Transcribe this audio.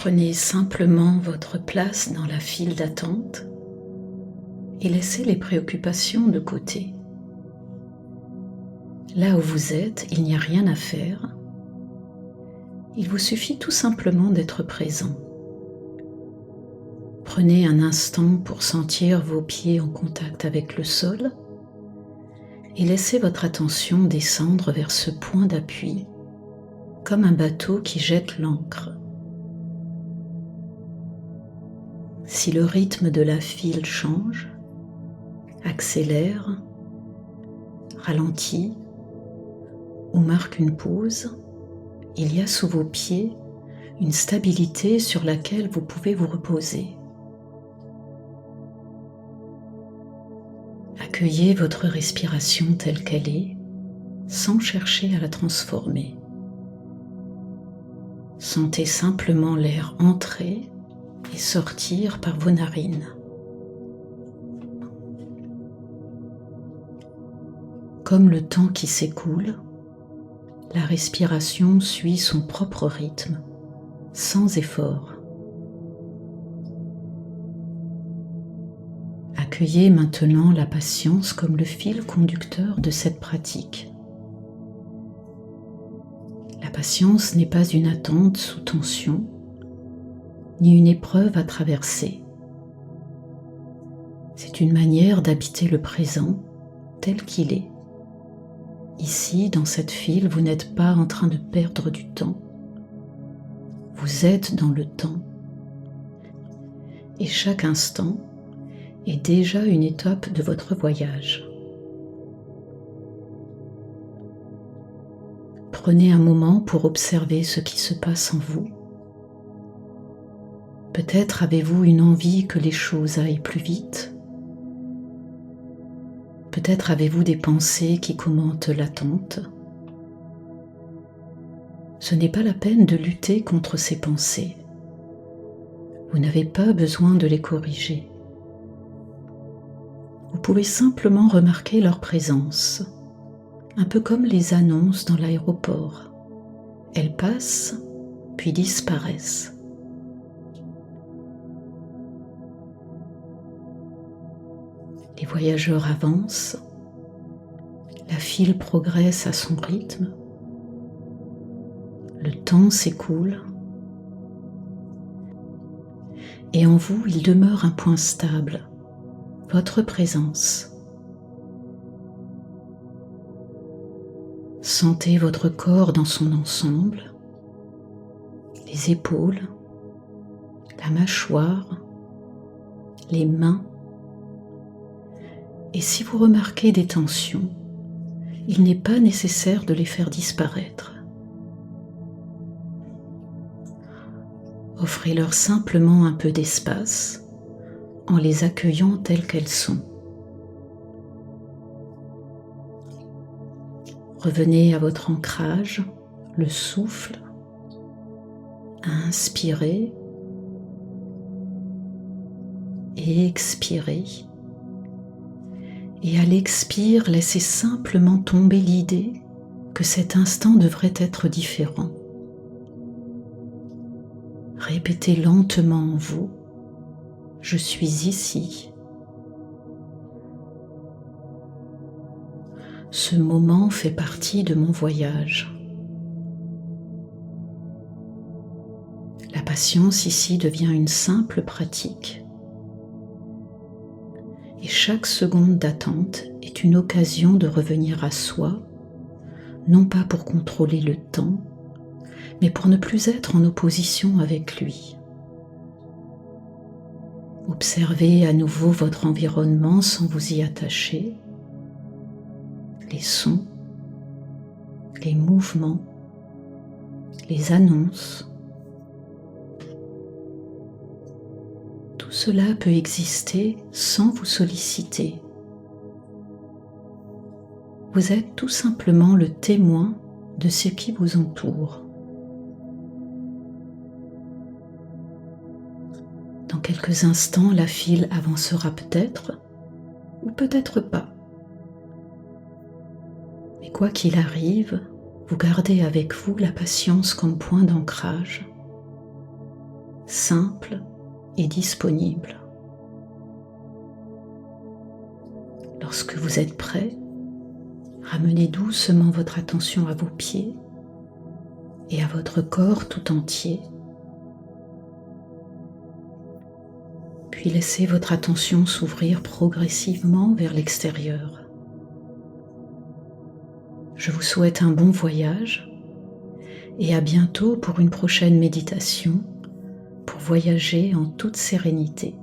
Prenez simplement votre place dans la file d'attente et laissez les préoccupations de côté. Là où vous êtes, il n'y a rien à faire. Il vous suffit tout simplement d'être présent. Prenez un instant pour sentir vos pieds en contact avec le sol et laissez votre attention descendre vers ce point d'appui, comme un bateau qui jette l'ancre. Si le rythme de la file change, accélère, ralentit ou marque une pause, il y a sous vos pieds une stabilité sur laquelle vous pouvez vous reposer. Accueillez votre respiration telle qu'elle est, sans chercher à la transformer. Sentez simplement l'air entrer et sortir par vos narines. Comme le temps qui s'écoule, la respiration suit son propre rythme, sans effort. Accueillez maintenant la patience comme le fil conducteur de cette pratique. La patience n'est pas une attente sous tension, ni une épreuve à traverser. C'est une manière d'habiter le présent tel qu'il est. Ici, dans cette file, vous n'êtes pas en train de perdre du temps. Vous êtes dans le temps. Et chaque instant est déjà une étape de votre voyage. Prenez un moment pour observer ce qui se passe en vous. Peut-être avez-vous une envie que les choses aillent plus vite. Peut-être avez-vous des pensées qui commentent l'attente. Ce n'est pas la peine de lutter contre ces pensées. Vous n'avez pas besoin de les corriger. Vous pouvez simplement remarquer leur présence, un peu comme les annonces dans l'aéroport. Elles passent, puis disparaissent. Les voyageurs avancent, la file progresse à son rythme, le temps s'écoule, et en vous il demeure un point stable, votre présence. Sentez votre corps dans son ensemble, les épaules, la mâchoire, les mains. Et si vous remarquez des tensions, il n'est pas nécessaire de les faire disparaître. Offrez-leur simplement un peu d'espace en les accueillant telles qu'elles sont. Revenez à votre ancrage, le souffle, à inspirer et expirer. Et à l'expire, laissez simplement tomber l'idée que cet instant devrait être différent. Répétez lentement en vous, « Je suis ici ». Ce moment fait partie de mon voyage. La patience ici devient une simple pratique. Et chaque seconde d'attente est une occasion de revenir à soi, non pas pour contrôler le temps, mais pour ne plus être en opposition avec lui. Observez à nouveau votre environnement sans vous y attacher, les sons, les mouvements, les annonces. Tout cela peut exister sans vous solliciter. Vous êtes tout simplement le témoin de ce qui vous entoure. Dans quelques instants, la file avancera peut-être ou peut-être pas. Mais quoi qu'il arrive, vous gardez avec vous la patience comme point d'ancrage. simple et disponible. Lorsque vous êtes prêt, ramenez doucement votre attention à vos pieds et à votre corps tout entier. Puis laissez votre attention s'ouvrir progressivement vers l'extérieur. Je vous souhaite un bon voyage et à bientôt pour une prochaine méditation pour voyager en toute sérénité.